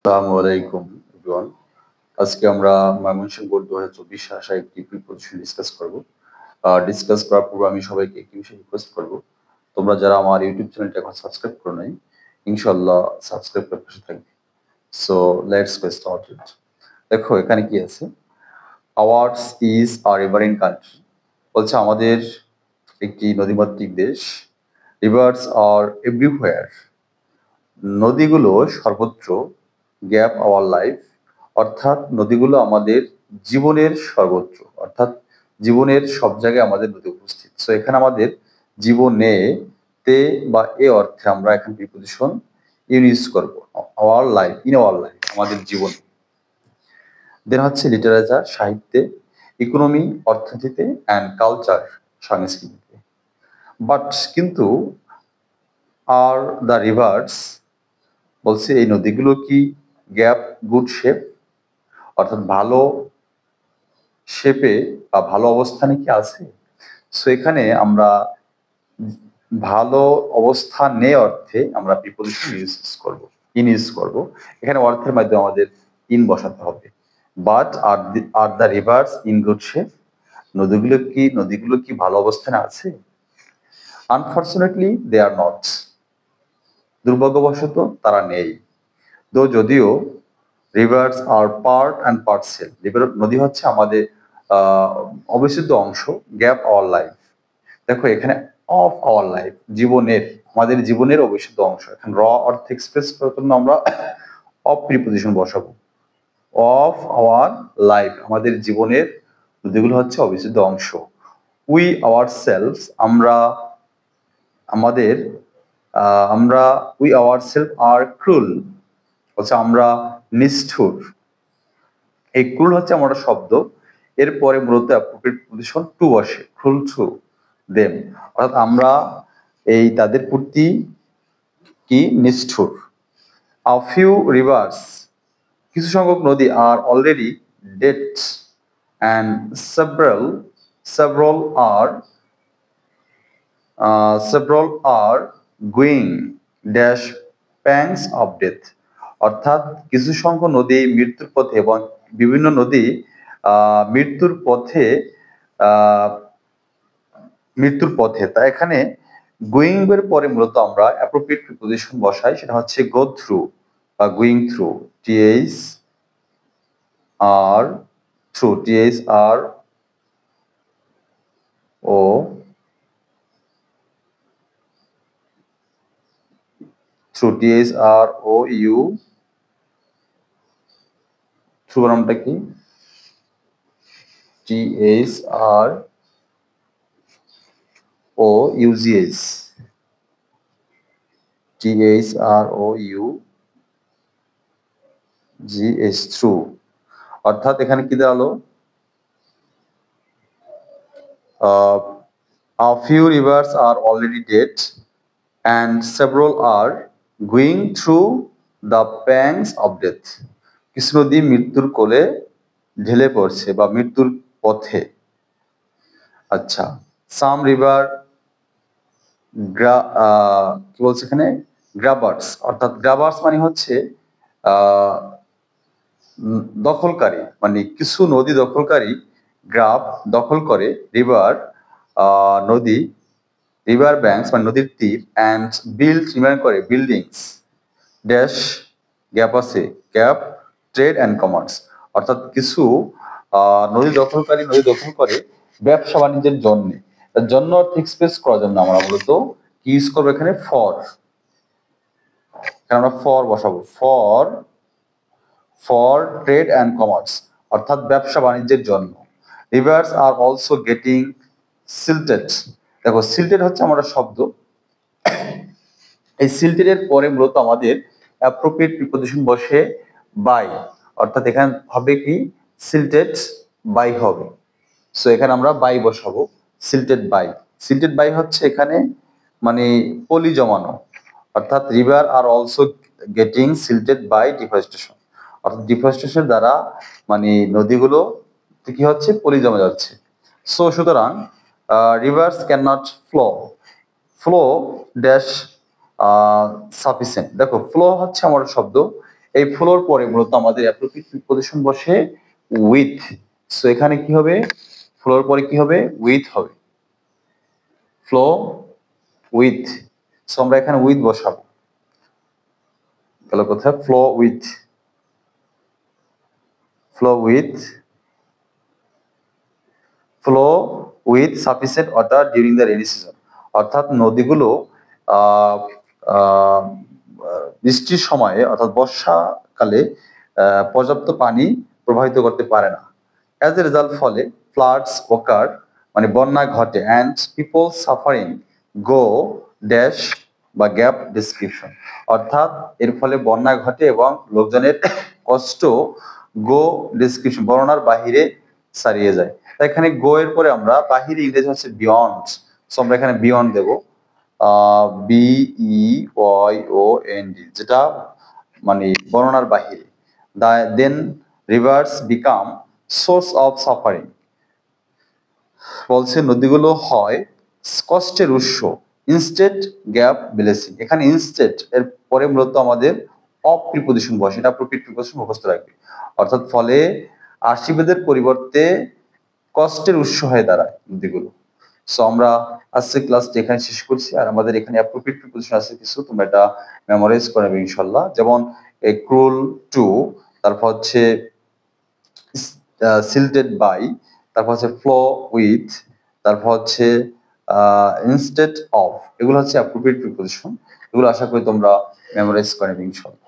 আসসালামু আলাইকুম এভরিওয়ান। আজকে আমরা ময়মনসিংহ বোর্ড 2024 আসা একটি প্রিপারেশন ডিসকাস করব। ডিসকাস করার পূর্বে আমি সবাইকে একটি বিষয় রিকোয়েস্ট করব। তোমরা যারা আমার ইউটিউব চ্যানেলটা এখন সাবস্ক্রাইব করো নাই, ইনশাআল্লাহ সাবস্ক্রাইব করে পাশে থাকবে। So let's get started. দেখো এখানে কি আছে? Ours is a rivering country. বলছে আমাদের একটি নদীমাতৃক দেশ। Rivers are everywhere. নদীগুলো সর্বত্র। গ্যাপ আওয়ার লাইফ, অর্থাৎ নদীগুলো আমাদের জীবনের সর্বত্র, অর্থাৎ জীবনের সব জায়গায় আমাদের নদী উপস্থিত। সো এখানে আমাদের জীবনে তে বা এ অর্থে আমরা এখন প্রিপোজিশন ইউজ করব। Our life, in our life, আমাদের জীবন। দেন হচ্ছে লিটারেচার, সাহিত্যে, ইকোনমি, অর্থনীতিতে, অ্যান্ড কালচার, সংস্কৃতিতে। বাট কিন্তু আর দ্য রিভার্স, বলছে এই নদীগুলো কি গ্যাপ গুড শেপ, অর্থাৎ ভালো শেপে বা ভালো অবস্থানে কি আছে? সো এখানে আমরা ভালো অবস্থানে অর্থে আমরা প্রিপোজিশন ইউজ করব, ইউজ করব। এখানে অর্থের মাধ্যমে আমাদের ইন বসাতে হবে। But are the rivers in good shape, নদীগুলো কি ভালো অবস্থানে আছে? আনফরচুনেটলি দে আর নট, দুর্ভাগ্যবশত তারা নেই। যদিও rivers are part and parcel, নদী হচ্ছে আমাদের অবিচ্ছেদ্য অংশ। গ্যাপ আওয়ার লাইফ, দেখো এখানে অফ আওয়ার লাইফ, জীবনের, আমাদের জীবনের অবিচ্ছেদ্য অংশ। এখন র অর্থ এক্সপ্রেস করার জন্য আমরা অফ প্রিপোজিশন বসাবো। অফ আওয়ার লাইফ, আমাদের জীবনের নদীগুলো হচ্ছে অবিচ্ছেদ্য অংশ। উই আওয়ার সেলফস, আমাদের আমরা উই আওয়ার সেলফ আর ক্রুল, হচ্ছে আমরা নিষ্ঠুর। এই ক্রুল হচ্ছে আমার শব্দ, এরপরে মূলত অ্যাপ্রোপ্রিয়েট পজিশন টু বসে, ক্রুল টু দেম, অর্থাৎ আমরা এই তাদের প্রতি কি নিষ্ঠুর। আ ফিউ রিভার্স, কিছু সংখ্যক নদী are already dead and several are going dash pangs of death, অর্থাৎ কিছু সংখ্যক নদী মৃত্যুর পথে এবং বিভিন্ন নদী মৃত্যুর পথে তাই এখানে গোয়িং এর পরে মূলত আমরা অ্যাপ্রোপ্রিয়েট প্রিপোজিশন বসাই, সেটা হচ্ছে গো থ্রু বা going through, T H R through, T H R O through, T H R O U, through নামটা কি? T H R O U G H, T H R O U G H, through. অর্থাৎ এখানে কি দাঁড়ালো? A few rivers are already dead and several are going through the pangs of death. কিছু নদী মৃত্যুর কোলে ঢেলে পড়ছে বা মৃত্যুর পথে। আচ্ছা, সাম রিভার কি বলছে এখানে? গ্রাবার্স, অর্থাৎ গ্রাবার্স মানে হচ্ছে দখলকারী, মানে কিছু নদী দখলকারী, গ্রাব দখল করে, রিভার নদী, রিভার ব্যাংকস মানে নদীর তীর, অ্যান্ড বিল্ড নির্মাণ করে, বিল্ডিংস ড্যাশ গ্যাপ আছে, গ্যাপ ট্রেড অ্যান্ড কমার্স, অর্থাৎ কিছু নদী দখল করে ব্যবসা বাণিজ্যের জন্য। তার জন্য এক্সপ্রেস করার জন্য আমরা মূলত কি ইউজ করবো এখানে? ফর। আমরা ফর বসাবো, ফর ট্রেড অ্যান্ড কমার্স, অর্থাৎ ব্যবসা বাণিজ্যের জন্য। রিভার্স আর অলসো গেটিং সিল্টেড, দেখো সিল্টেড হচ্ছে আমরা শব্দ, এই সিল্টেড এর পরে মূলত আমাদের অ্যাপ্রোপ্রিয়েট প্রিপোজিশন বসে বাই, অর্থাৎ এখানে হবে কি? সিল্টেড বাই হবে। সো এখানে আমরা বাই বসাবো, সিল্টেড বাই। সিল্টেড বাই হচ্ছে এখানে মানে পলি জমানো, অর্থাৎ river are also getting silted by deforestation, অর্থাৎ ডিফরেস্টেশন দ্বারা মানে নদীগুলো কি হচ্ছে? পলি জমে যাচ্ছে। সো সুতরাং rivers can not flow dash sufficient, দেখো ফ্লো হচ্ছে আমার শব্দ, এই ফ্লোর পরে মূলত আমাদের অ্যাপ্রোপ্রিয়েট প্রিপোজিশন বসে উইথ। সো এখানে কি হবে, ফ্লোর পরে কি হবে, উইথ হবে, ফ্লো উইথ। সো আমরা এখানে উইথ বসাবো, গেল কোথায়, flow with, flow with, flow with sufficient water during the rainy season. অর্থাৎ নদীগুলো বৃষ্টির সময়ে অর্থাৎ বর্ষাকালে পর্যাপ্ত পানি প্রবাহিত করতে পারে না। অ্যাজ এ রেজাল্ট ফলে ফ্লাডস ওকার, মানে বন্যা ঘটে, and people suffering go dash বা গ্যাপ ডিসক্রিপশন। অর্থাৎ এর ফলে বন্যা ঘটে এবং লোকজনের কষ্ট গো ডিসক্রিপশন বর্ণনার বাহিরে ছাড়িয়ে যায়। এখানে গো এর পরে আমরা বাহিরে ইংরেজি হচ্ছে বিয়ন্ড। সো আমরা এখানে বিয়ন্ড দেব, BEYOND, যেটা মানে বর্ণনার বাহিরে। Then rivers become source of suffering, বলছে নদীগুলো হয় কষ্টের উৎস। ইনস্টেড গ্যাপ ব্লেসিং, এখানে ইনস্টেড এর পরে মূলত আমাদের অফ প্রিপোজিশন বসে, এটা অ্যাপ্রোপ্রিয়েট প্রিপোজিশন মুখস্থ রাখবে। অর্থাৎ ফলে আশীর্বাদের পরিবর্তে কষ্টের উৎস হয়ে দাঁড়ায় নদীগুলো। সো আমরা আজকে ক্লাসটি এখানে শেষ করছি, আর আমাদের এখানে অ্যাপ্রোপ্রিয়েট প্রিপোজিশন আছে কিছু, তোমরা এটা মেমোরাইজ করবে ইনশাআল্লাহ। যেমন ক্রুল টু, তারপর হচ্ছে সিল্টেড বাই, তারপর হচ্ছে ফ্লো উইথ, তারপর হচ্ছে ইনস্টেড অফ। এগুলো হচ্ছে অ্যাপ্রোপ্রিয়েট প্রিপোজিশন, এগুলো আশা করি তোমরা মেমোরাইজ করবে ইনশাআল্লাহ।